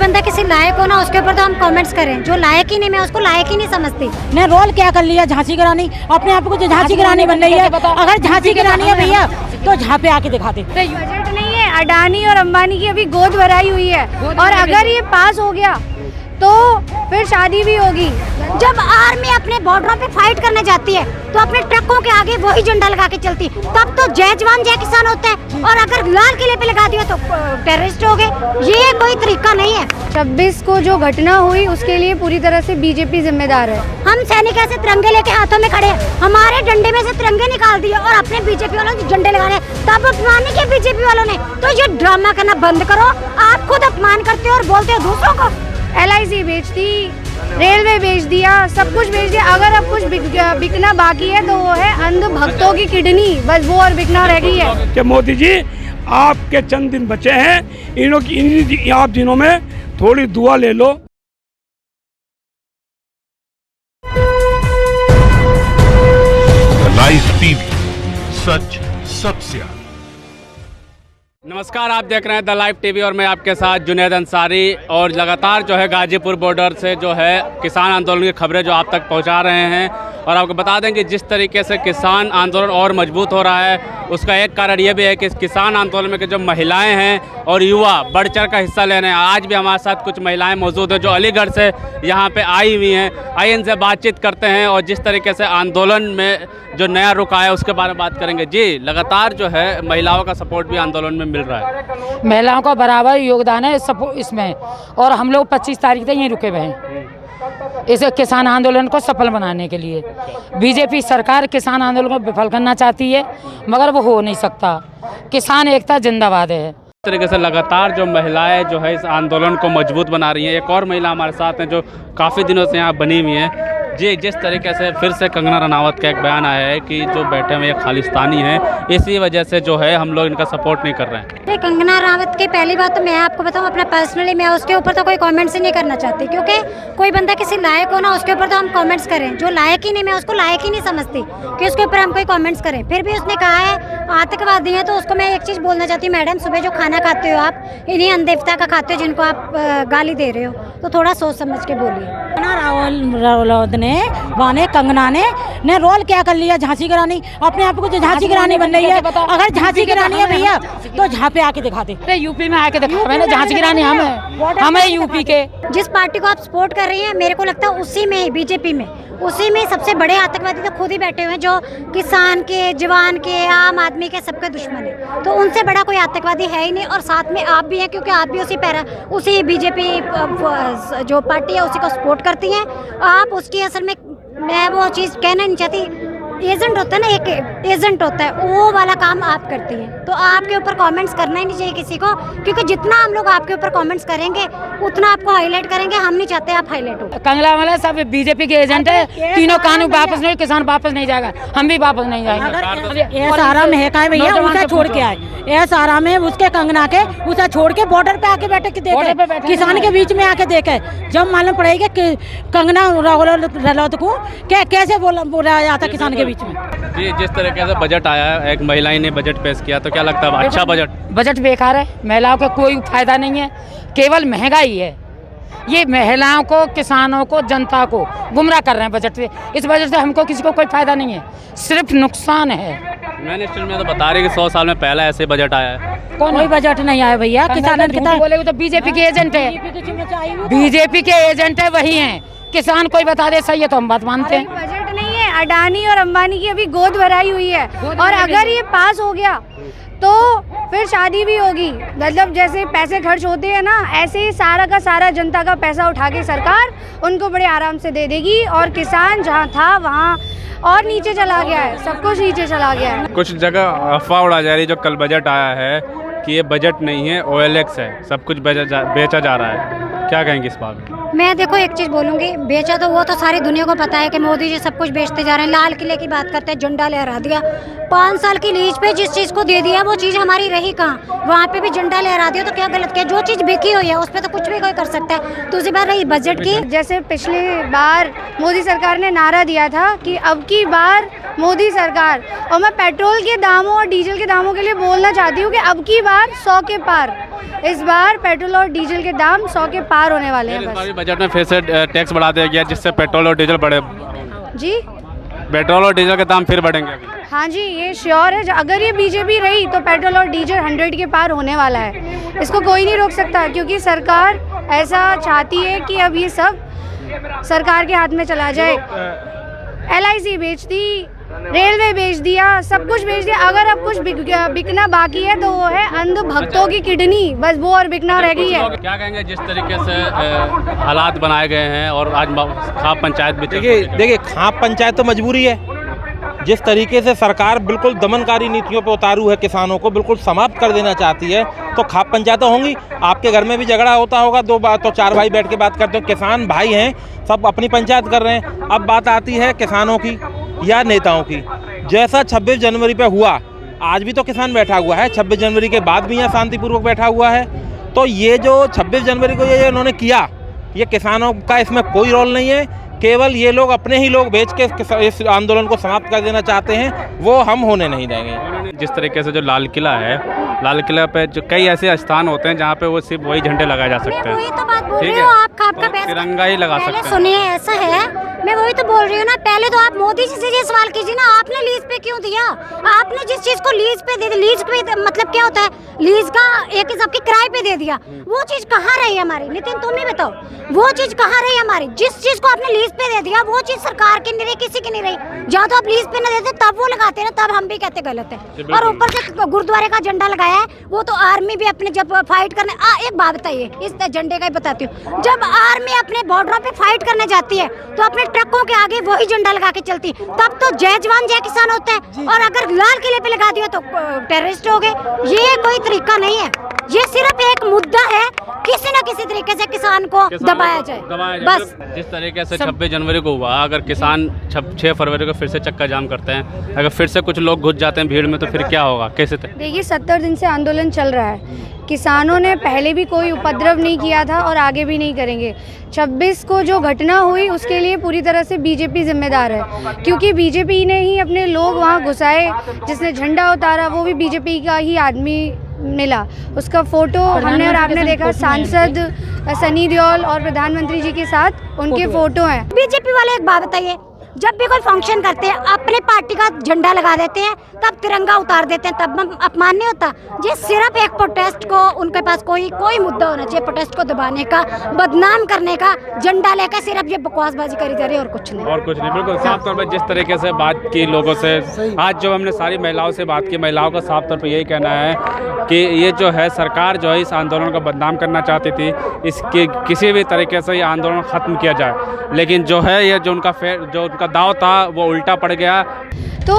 बंदा किसी लायक हो ना, उसके ऊपर तो हम कमेंट्स करें। जो लायक ही नहीं, मैं उसको लायक ही नहीं समझती। ने रोल क्या कर लिया झांसी की रानी, अपने आप को जो झांसी की रानी बन रही है। अगर झांसी की रानी है भैया तो जहाँ पे आके दिखाते। बजट नहीं है, अडानी और अंबानी की अभी गोद भराई हुई है, और अगर ये पास हो गया तो फिर शादी भी होगी। जब आर्मी अपने बॉर्डरों पे फाइट करने जाती है तो अपने ट्रकों के आगे वही झंडा लगा के चलती, तब तो जय जवान जय किसान होता है। और अगर लाल किले पे लगा दिया तो टेररिस्ट हो गए। ये कोई तरीका नहीं है। 26 को जो घटना हुई उसके लिए पूरी तरह से बीजेपी जिम्मेदार है। हम सैनिक ऐसे तिरंगे लेके हाथों में खड़े, हमारे डंडे में से तिरंगे निकाल दिए और अपने बीजेपी वालों ने झंडे लगा रहे, तब अपमान नहीं किया बीजेपी वालों ने। तो ये ड्रामा करना बंद करो। आप खुद अपमान करते हो और बोलते हो दूसरों को। LIC बेच दी, रेलवे बेच दिया, सब कुछ बेच दिया। अगर अब कुछ बिकना बाकी है तो वो है अंध भक्तों की किडनी, बस वो और बिकना रह गई है। कि मोदी जी आपके चंद दिन बचे हैं, इन आप दिनों में थोड़ी दुआ ले लो। लाइव टीवी, सच सबसे आगे। नमस्कार, आप देख रहे हैं द लाइव टीवी और मैं आपके साथ जुनैद अंसारी। और लगातार जो है गाजीपुर बॉर्डर से जो है किसान आंदोलन की खबरें जो आप तक पहुंचा रहे हैं। और आपको बता दें कि जिस तरीके से किसान आंदोलन और मजबूत हो रहा है, उसका एक कारण ये भी है कि इस किसान आंदोलन में जो महिलाएं हैं और युवा बढ़ चढ़ का हिस्सा ले रहे हैं। आज भी हमारे साथ कुछ महिलाएं मौजूद हैं जो अलीगढ़ से यहाँ पे आई हुई हैं। आइए इनसे बातचीत करते हैं और जिस तरीके से आंदोलन में जो नया रुख आया उसके बारे में बात करेंगे। जी, लगातार जो है महिलाओं का सपोर्ट भी आंदोलन में मिल रहा है। महिलाओं का बराबर योगदान है इसमें, और हम लोग 25 तारीख तक यहीं रुके हुए हैं इस किसान आंदोलन को सफल बनाने के लिए। बीजेपी सरकार किसान आंदोलन को विफल करना चाहती है, मगर वो हो नहीं सकता। किसान एकता जिंदाबाद है। इस तरीके से लगातार जो महिलाएं जो है इस आंदोलन को मजबूत बना रही हैं। एक और महिला हमारे साथ हैं जो काफ़ी दिनों से यहाँ बनी हुई हैं। जी, जिस तरीके से फिर से कंगना रनावत का एक बयान आया है कि जो बैठे हुए खालिस्तानी हैं, इसी वजह से जो है हम लोग इनका सपोर्ट नहीं कर रहे हैं। कंगना रनावत की पहली बात तो मैं आपको बताऊं, अपना पर्सनली मैं उसके ऊपर तो कोई कमेंट्स ही नहीं करना चाहती, क्योंकि कोई बंदा किसी लायक हो ना, उसके ऊपर तो हम कमेंट्स करें। जो लायक ही नहीं, मैं उसको लायक ही नहीं समझती कि उसके ऊपर हम कोई कमेंट्स करें। फिर भी उसने कहा है आतंकवादी है, तो उसको मैं एक चीज़ बोलना चाहती हूँ, मैडम सुबह जो खाना खाते हो आप, इन्हीं अनदेवता का खाते हो जिनको आप गाली दे रहे हो, तो थोड़ा सोच समझ के बोलिए। राहुल ने वाने कंगना ने रोल क्या कर लिया झांसी की रानी, अपने आप को जो झांसी की रानी बन रही है। अगर झांसी की रानी है भैया तो जहाँ पे आके दिखाते। यूपी में आके दिखा, मैंने झांसी की रानी हम है यूपी के। जिस पार्टी को आप सपोर्ट कर रही हैं, मेरे को लगता है उसी में, बीजेपी में, उसी में सबसे बड़े आतंकवादी तो खुद ही बैठे हुए हैं, जो किसान के, जवान के, आम आदमी के, सबके दुश्मन है। तो उनसे बड़ा कोई आतंकवादी है ही नहीं। और साथ में आप भी हैं, क्योंकि आप भी उसी बीजेपी जो पार्टी है उसी को सपोर्ट करती हैं। आप उसकी असल में, मैं वो चीज़ कहना नहीं चाहती, एजेंट होता है ना, एक एजेंट होता है, वो वाला काम आप करती हैं। तो आपके ऊपर कमेंट्स करना ही नहीं चाहिए किसी को, क्योंकि जितना हम लोग आपके ऊपर कमेंट्स करेंगे उतना आपको हाईलाइट करेंगे। हम नहीं चाहते आप हाईलाइट हो। कंगला वाला सब बीजेपी के एजेंट है। तीनों कानून वापस नहीं, किसान वापस नहीं जाएगा, हम भी वापस नहीं जाएंगे। सारा में है का भैया, उसे छोड़ के आए। ये सारा में उसके कंगना के उसे छोड़ के बॉर्डर पे आके बैठे के देखे, किसान के बीच में आके देखे। जब मालूम पड़ेगा कि कंगना राहुल को कैसे बोला जाता किसान के बीच में। जी, जिस तरीके से बजट आया है, एक महिला ने बजट पेश किया, तो क्या लगता है अच्छा बजट बेकार है। महिलाओं को कोई फायदा नहीं है, केवल महंगाई है। ये महिलाओं को, किसानों को, जनता को गुमराह कर रहे हैं बजट से। इस वजह से हमको किसी को कोई फायदा नहीं है, सिर्फ नुकसान है। मिनिस्टर में तो बता रही कि 100 साल में पहला ऐसे बजट आया है। कोई बजट नहीं आया भैया। किसान बोले तो बीजेपी के एजेंट है, बीजेपी के एजेंट है, वही है। किसान कोई बता दे सही है तो हम बात मानते हैं। बजट नहीं है, अडानी और अंबानी की अभी गोद भराई हुई है, और अगर ये पास हो गया तो फिर शादी भी होगी। मतलब जैसे पैसे खर्च होते हैं ना, ऐसे ही सारा का सारा जनता का पैसा उठा के सरकार उनको बड़े आराम से दे देगी। और किसान जहाँ था वहाँ और नीचे चला गया है, सब कुछ नीचे चला गया है। कुछ जगह अफवाह उड़ा जा रही है जो कल बजट आया है कि ये बजट नहीं है, OLX है, सब कुछ बेचा जा रहा है। क्या कहेंगे इस बात में? मैं देखो एक चीज़ बोलूँगी, बेचा तो वो तो सारी दुनिया को पता है कि मोदी जी सब कुछ बेचते जा रहे हैं। लाल किले की बात करते हैं, झंडा लहरा दिया। 5 साल की लीज पे जिस चीज़ को दे दिया वो चीज़ हमारी रही कहाँ? वहाँ पे भी झंडा लहरा दिया तो क्या गलत किया? जो चीज़ बिकी हुई है उस पर तो कुछ भी कोई कर सकता है। दूसरी बात रही बजट की, जैसे पिछली बार मोदी सरकार ने नारा दिया था कि अब की बार मोदी सरकार, और मैं पेट्रोल के दामों और डीजल के दामों के लिए बोलना चाहती हूँ कि अब की बार 100 के पार। इस बार पेट्रोल और डीजल के दाम 100 के पार होने वाले हैं। बस बजट में फिर से टैक्स बढ़ा दिया गया जिससे पेट्रोल और डीजल बढ़े। जी, पेट्रोल और डीजल के दाम फिर बढ़ेंगे अभी। हाँ जी, ये श्योर है। अगर ये बीजेपी रही तो पेट्रोल और डीजल 100 के पार होने वाला है। इसको कोई नहीं रोक सकता क्योंकि सरकार ऐसा चाहती है कि अब ये सब सरकार के हाथ में चला जाए। LIC बेच दी, रेलवे बेच दिया, सब कुछ बेच दिया। अगर अब कुछ बिकना बाकी है तो वो है अंध भक्तों की किडनी, बस वो और बिकना रह गई है। क्या कहेंगे जिस तरीके से हालात बनाए गए हैं और आज खाप पंचायत भी देखिए खाप पंचायत तो मजबूरी है। जिस तरीके से सरकार बिल्कुल दमनकारी नीतियों पे उतारू है, किसानों को बिल्कुल समाप्त कर देना चाहती है, तो खाप पंचायतें होंगी। आपके घर में भी झगड़ा होता होगा, 2 बार तो 4 भाई बैठ के बात करते हो, किसान भाई हैं, सब अपनी पंचायत कर रहे हैं। अब बात आती है किसानों की या नेताओं की। जैसा 26 जनवरी पे हुआ, आज भी तो किसान बैठा हुआ है, 26 जनवरी के बाद भी यहाँ शांतिपूर्वक बैठा हुआ है। तो ये जो 26 जनवरी को ये उन्होंने किया, ये किसानों का इसमें कोई रोल नहीं है। केवल ये लोग अपने ही लोग बेच के इस आंदोलन को समाप्त कर देना चाहते हैं, वो हम होने नहीं देंगे। जिस तरीके से जो लाल किला है, लाल किला पे जो कई ऐसे स्थान होते हैं जहाँ पे वो सिर्फ वही झंडे लगाए जा सकते हैं। वही तो बात बोल ठीक रही है, हूँ, आप खाप का और तिरंगा ही लगा सकते हैं। सुनिए, ऐसा है, मैं वही तो बोल रही हूँ ना। पहले तो आप मोदी जी से ये सवाल कीजिए ना, आपने लीज पे क्यों दिया? आपने जिस चीज को लीज पे दे दी, लीज पे मतलब क्या होता है? लीज का एक हिसाब की किराए पे दे दिया, वो चीज कहाँ रही हमारी? नितिन तुम ही बताओ, वो चीज कहाँ रही हमारी? जिस चीज को आपने लीज पे दे दिया वो चीज सरकार की नहीं रही, किसी की नहीं रही। जहाँ तो आप लीज पे न देते तब वो लगाते ना, तब हम भी कहते गलत है। और ऊपर से गुरुद्वारे का झंडा लगाया है, वो तो आर्मी भी अपने जब फाइट करने एक बात बताइए, इस झंडे का ही बताती हूँ। जब आर्मी अपने बॉर्डरों पे फाइट करने जाती है तो अपने ट्रकों के आगे वही झंडा लगा के चलती, तब तो जय जवान जय किसान होता है। और अगर लाल किले पे लगा दिया तो टेररिस्ट हो गए। ये कोई तरीका नहीं है, ये सिर्फ एक मुद्दा है, किसी न किसी तरीके से किसान को दबाया जाए बस। जिस तरीके से 26 जनवरी को हुआ, अगर किसान 6 फरवरी को फिर से चक्का जाम करते हैं, अगर फिर से कुछ लोग घुस जाते हैं भीड़ में, तो फिर क्या होगा? कैसे? देखिए 70 दिन से आंदोलन चल रहा है। किसानों ने पहले भी कोई उपद्रव नहीं किया था और आगे भी नहीं करेंगे। 26 को जो घटना हुई उसके लिए पूरी तरह से बीजेपी जिम्मेदार है, क्योंकि बीजेपी ने ही अपने लोग वहाँ घुसाए। जिसने झंडा उतारा वो भी बीजेपी का ही आदमी मिला। उसका फोटो हमने और आपने देखा, सांसद सनी देओल और प्रधानमंत्री जी के साथ उनके फोटो हैं। बीजेपी वाले एक बात बताइए, जब भी कोई फंक्शन करते हैं अपने पार्टी का झंडा लगा देते हैं, तब तिरंगा उतार देते हैं, तब अपमान नहीं होता? ये सिर्फ एक प्रोटेस्ट को, उनके पास कोई मुद्दा होना चाहिए प्रोटेस्ट को दबाने का, बदनाम करने का। झंडा लेकर सिर्फ ये बकवासबाजी करी जा रही है और कुछ नहीं। बिल्कुल साफ तौर पर जिस तरीके से बात की लोगों से, आज जो हमने सारी महिलाओं से बात की, महिलाओं का साफ तौर पर यही कहना है कि ये जो है सरकार जो है इस आंदोलन को बदनाम करना चाहती थी, इसके किसी भी तरीके से ये आंदोलन ख़त्म किया जाए, लेकिन जो है ये जो उनका दाव था वो उल्टा पड़ गया। तो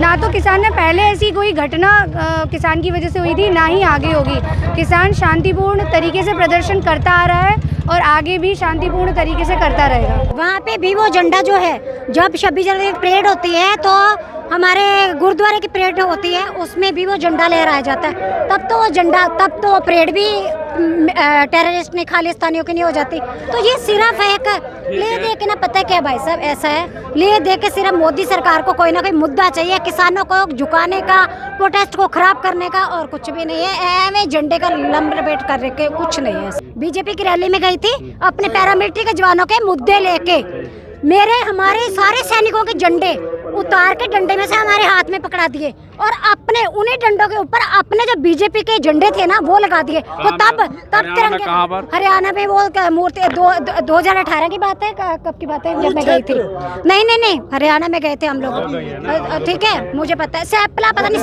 ना तो किसान ने पहले ऐसी कोई घटना किसान की वजह से हुई थी, ना ही आगे होगी। किसान शांतिपूर्ण तरीके से प्रदर्शन करता आ रहा है और आगे भी शांतिपूर्ण तरीके से करता रहेगा। वहाँ पे भी वो झंडा जो है, जब 26 जनवरी की परेड होती है तो हमारे गुरुद्वारे की परेड होती है, उसमें भी वो झंडा लहराया जाता है। तब तो वो झंडा, तब तो परेड भी टेररिस्ट ने खालिस्तानियों की नहीं हो जाती। तो ये सिर्फ एक ले दे के ना, पता है क्या भाई साहब, ऐसा है ले दे के सिर्फ मोदी सरकार को कोई ना कोई मुद्दा चाहिए, किसानों को झुकाने का, प्रोटेस्ट को खराब करने का, और कुछ भी नहीं है। एवं झंडे का लंबरपेट करने के कुछ नहीं है। बीजेपी की रैली में गई थी अपने पैरामिलिट्री के जवानों के मुद्दे लेके, हमारे सारे सैनिकों के झंडे उतार के डंडे में से हमारे हाथ में पकड़ा दिए और अपने उन्हीं डंडों के ऊपर अपने जो बीजेपी के झंडे थे ना वो लगा दिए। तो तब तिरंगे, हरियाणा में वो मूर्ति 2018 की बात है, कब की बात है जब मैं गई थी? नहीं, हरियाणा में गए थे हम लोग, ठीक है, मुझे पता है। सैपला, पता नहीं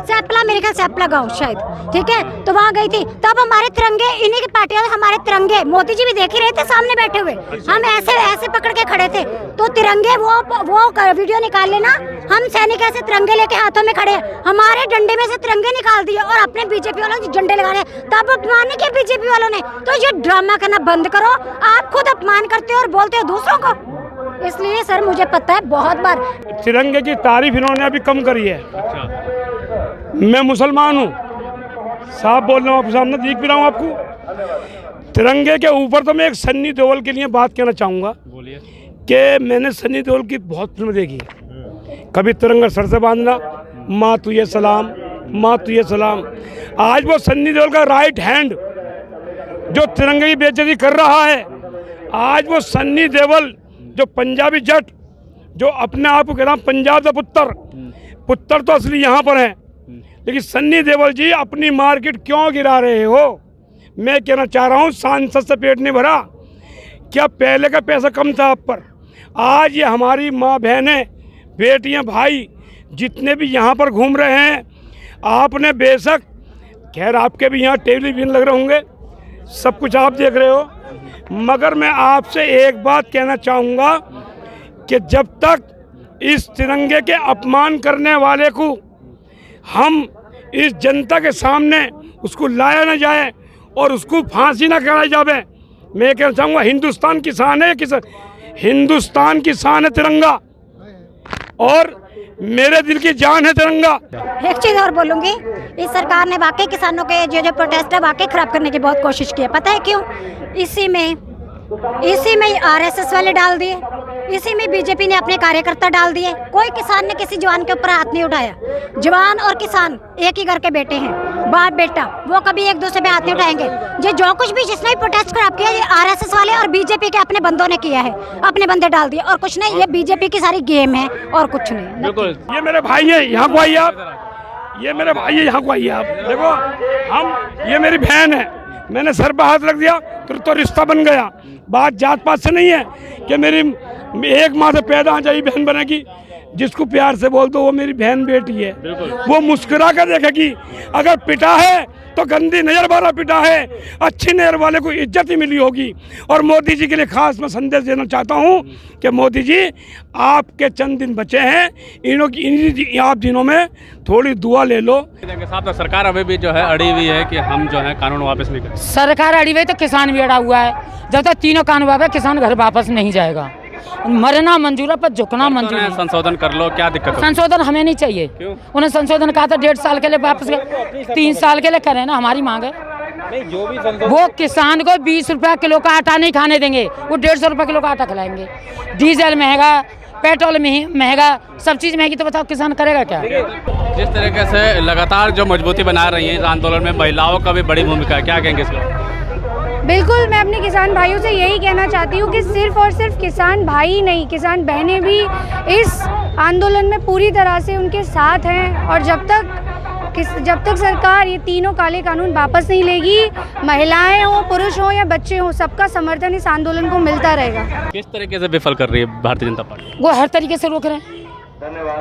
सैपला मेरे ख्याल सैपला गाँव शायद, ठीक है। तो वहाँ गई थी, तब हमारे तिरंगे, इन्हीं की पार्टियां हमारे तिरंगे, मोदी जी भी देख ही रहे थे सामने बैठे हुए, हम ऐसे पकड़ के खड़े थे। तो तिरंगे वो वीडियो निकाल लेना, हम सैनिक ऐसे तिरंगे लेके हाथों में खड़े खड़े हैं, हमारे डंडे में से तिरंगे निकाल दिए और अपने बीजेपी वालों के झंडे लगा रहे हैं, तब अपमान नहीं किया बीजेपी वालों ने। तो ये ड्रामा करना बंद करो, आप खुद अपमान करते हो और बोलते हो दूसरों को। इसलिए सर मुझे पता है बहुत बार तिरंगे की तारीफ इन्होंने अभी कम करी है। मैं मुसलमान हूँ, साफ बोल रहा हूँ आपके सामने, दिख भी रहा हूँ आपको। तिरंगे के ऊपर तो मैं एक सन्नी देओल के लिए बात कहना चाहूँगा कि मैंने सन्नी देओल की बहुत फिल्म देखी है। कभी तिरंगा सर से बांधना, माँ तुझे सलाम, माँ तुझे सलाम। आज वो सन्नी देओल का राइट हैंड जो तिरंगे की बेइज्जती कर रहा है, आज वो सन्नी देओल जो पंजाबी जट जो अपने आप को कह रहा पंजाब का पुत्र तो असली यहाँ पर है, लेकिन सन्नी देओल जी अपनी मार्केट क्यों गिरा रहे हो? मैं कहना चाह रहा हूँ, सांसद से पेट नहीं भरा क्या? पहले का पैसा कम था आप पर। आज ये हमारी माँ बहनें, बेटियाँ, भाई जितने भी यहाँ पर घूम रहे हैं, आपने बेशक, खैर आपके भी यहाँ टेलीविजन लग रहे होंगे, सब कुछ आप देख रहे हो, मगर मैं आपसे एक बात कहना चाहूँगा कि जब तक इस तिरंगे के अपमान करने वाले को हम इस जनता के सामने उसको लाया न जाए और उसको फांसी ना कराई जाए, मैं कहना चाहूँगा हिंदुस्तान की शान है, हिंदुस्तान की शान है तिरंगा और मेरे दिल की जान है तिरंगा। एक चीज़ और बोलूँगी, इस सरकार ने वाकई किसानों के जो प्रोटेस्ट है वाकई खराब करने की बहुत कोशिश की है। पता है क्यों? इसी में आरएसएस वाले डाल दिए, इसी में बीजेपी ने अपने कार्यकर्ता डाल दिए। कोई किसान ने किसी जवान के ऊपर हाथ नहीं उठाया। जवान और किसान एक ही घर के बेटे हैं, बाप बेटा, वो कभी एक दूसरे पे हाथ नहीं उठाएंगे। ये जो कुछ भी जिसने भी प्रोटेस्ट खराब किया, ये आरएसएस वाले और बीजेपी के अपने बंदों ने किया है, अपने बंदे डाल दिए और कुछ नहीं। ये बीजेपी की सारी गेम है और कुछ नहीं। बिल्कुल, ये मेरे भाई है, यहाँ को आइए आप, ये मेरे भाई है, यहाँ को आइए आप। देखो हम, ये मेरी बहन है, मैंने सर पर हाथ रख दिया तो रिश्ता बन गया। बात जात पात से नहीं है कि मेरी एक माँ से पैदा आ जाए बहन बनेगी। जिसको प्यार से बोल दो वो मेरी बहन बेटी है, वो मुस्कुरा कर देखेगी। अगर पिटा है तो गंदी नज़र वाला पिटा है, अच्छी नज़र वाले को इज्जत ही मिली होगी। और मोदी जी के लिए खास मैं संदेश देना चाहता हूँ कि मोदी जी, आपके चंद दिन बचे हैं, इन्हीं आप दिनों में थोड़ी दुआ ले लो। साहब, तो सरकार अभी भी जो है अड़ी हुई है कि हम जो है कानून वापस नहीं करें। सरकार अड़ी हुई तो किसान भी अड़ा हुआ है। जब तक तीनों कानून वापस, किसान घर वापस नहीं जाएगा। मरना मंजूर है पर झुकना मंजूर नहीं। संशोधन कर लो, क्या दिक्कत है? संशोधन हमें नहीं चाहिए। क्यों? उन्हें संशोधन कहा था 1.5 साल के लिए वापस, 3 साल के लिए करें ना, हमारी मांग है। नहीं, जो भी संशोधन, वो किसान को 20 रुपया किलो का आटा नहीं खाने देंगे, वो 150 रुपये किलो का आटा खिलाएंगे। डीजल महंगा, पेट्रोल महंगा, सब चीज़ महंगी, तो बताओ किसान करेगा क्या? जिस तरीके से लगातार जो मजबूती बना रही है इस आंदोलन में, महिलाओं का भी बड़ी भूमिका है, क्या कहेंगे इसको? बिल्कुल, मैं अपने किसान भाइयों से यही कहना चाहती हूँ कि सिर्फ और सिर्फ किसान भाई ही नहीं, किसान बहनें भी इस आंदोलन में पूरी तरह से उनके साथ हैं। और जब तक सरकार ये तीनों काले कानून वापस नहीं लेगी, महिलाएं हो, पुरुष हो या बच्चे हो, सबका समर्थन इस आंदोलन को मिलता रहेगा। किस तरीके से विफल कर रही है भारतीय जनता पार्टी? वो हर तरीके से रोक रहे हैं,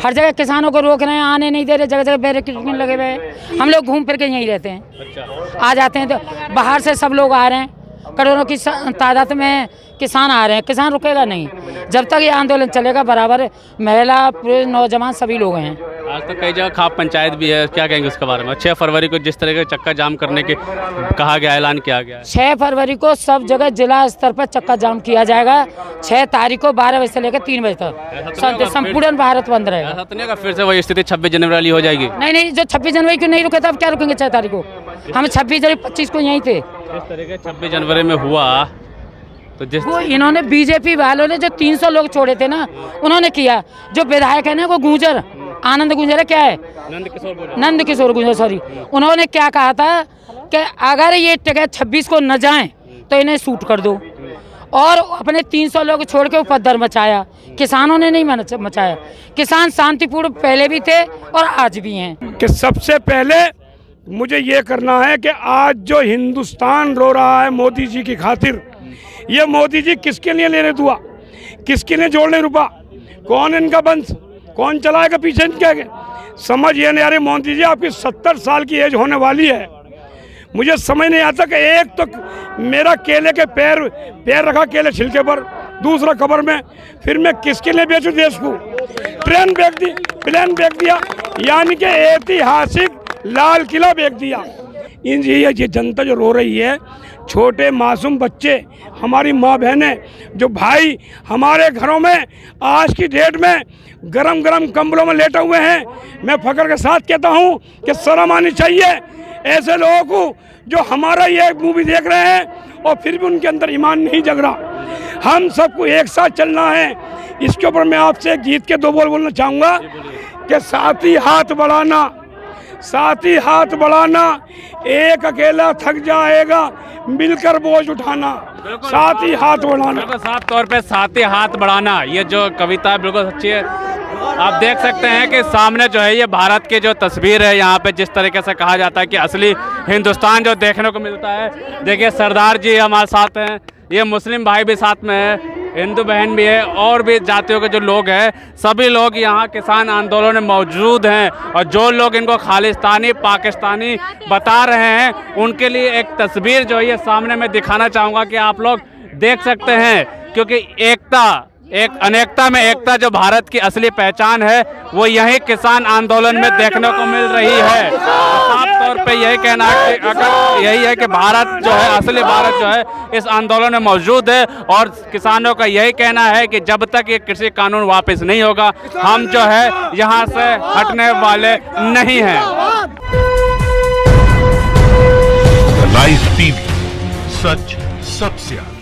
हर जगह किसानों को रोक रहे हैं, आने नहीं दे रहे, जगह जगह बैरिकेड लगे हुए हैं। हम लोग घूम फिर के यहीं रहते हैं। अच्छा, आ जाते हैं तो बाहर से सब लोग आ रहे हैं, करोड़ों की तादाद में किसान आ रहे हैं। किसान रुकेगा नहीं जब तक ये आंदोलन चलेगा। बराबर महिला, पुरुष, नौजवान सभी लोग हैं। आज तक कई जगह खाप पंचायत भी है, क्या कहेंगे उसके बारे में? 6 फरवरी को जिस तरह का चक्का जाम करने के कहा गया, ऐलान किया गया है। 6 फरवरी को सब जगह जिला स्तर पर चक्का जाम किया जाएगा। 6 तारीख को 12 बजे से लेकर 3 बजे तक संपूर्ण भारत बंद रहेगा। ऐसा तो नहीं होगा फिर से वही स्थिति 26 जनवरी वाली हो जाएगी? नहीं, जो 26 जनवरी को नहीं रुके तो अब क्या रुकेंगे 6 तारीख को? हम 26 जनवरी 25 को यहीं थे। इस तरीके 26 जनवरी में हुआ तो जिस वो इन्होंने बीजेपी वालों ने जो 300 लोग छोड़े थे ना, उन्होंने किया। जो विधायक है ना, वो गुंजर, आनंद गुंजर है, क्या है, नंद किशोर गुंजर, सॉरी, उन्होंने क्या कहा था कि अगर ये टिकट 26 को न जाएं तो इन्हें शूट कर दो। और अपने 300 लोग छोड़ के उपद्रव मचाया। किसानों ने नहीं मचाया। किसान शांतिपूर्ण पहले भी थे और आज भी हैं। कि सबसे पहले मुझे ये करना है कि आज जो हिंदुस्तान रो रहा है मोदी जी की खातिर, ये मोदी जी किसके लिए ले रहे दुआ, किसके लिए जोड़ने रुपा, कौन इनका वंश, कौन चलाएगा पीछे इनके? समझ ये नहीं आ रही मोदी जी, आपकी 70 साल की एज होने वाली है। मुझे समझ नहीं आता कि एक तो मेरा केले के पैर रखा केले छिलके पर, दूसरा कब्र में, फिर मैं किसके लिए बेचूं देश को? प्लेन बेच दिया, यानी कि ऐतिहासिक लाल किला बेच दिया। ये जनता जो रो रही है, छोटे मासूम बच्चे, हमारी माँ बहनें, जो भाई हमारे घरों में आज की डेट में गरम गरम कंबलों में लेटे हुए हैं, मैं फख्र के साथ कहता हूँ कि शर्म आनी चाहिए ऐसे लोगों को जो हमारा ये मूवी देख रहे हैं और फिर भी उनके अंदर ईमान नहीं जग रहा। हम सबको एक साथ चलना है। इसके ऊपर मैं आपसे एक गीत के 2 बोल बोलना चाहूँगा कि साथी हाथ बढ़ाना, साथी हाथ बढ़ाना, एक अकेला थक जाएगा, मिलकर बोझ उठाना, साथी हाथ बढ़ाना। बिल्कुल साफ तौर पे साथी हाथ बढ़ाना, ये जो कविता है बिल्कुल सच्ची है। आप देख सकते हैं कि सामने जो है ये भारत की जो तस्वीर है, यहाँ पे जिस तरीके से कहा जाता है कि असली हिंदुस्तान जो देखने को मिलता है। देखिए सरदार जी हमारे साथ हैं, ये मुस्लिम भाई भी साथ में है, हिंदू बहन भी है, और भी जातियों के जो लोग हैं, सभी लोग यहाँ किसान आंदोलन में मौजूद हैं। और जो लोग इनको खालिस्तानी पाकिस्तानी बता रहे हैं, उनके लिए एक तस्वीर जो है ये सामने मैं दिखाना चाहूँगा कि आप लोग देख सकते हैं, क्योंकि एक अनेकता में एकता जो भारत की असली पहचान है, वो यही किसान आंदोलन में देखने को मिल रही है। साफ तौर पे यही कहना है कि अगर यही है कि भारत जो है, असली भारत जो है इस आंदोलन में मौजूद है, और किसानों का यही कहना है कि जब तक ये कृषि कानून वापस नहीं होगा, हम जो है यहाँ से हटने वाले नहीं हैं। लाइव टीवी, सच सबसे आगे।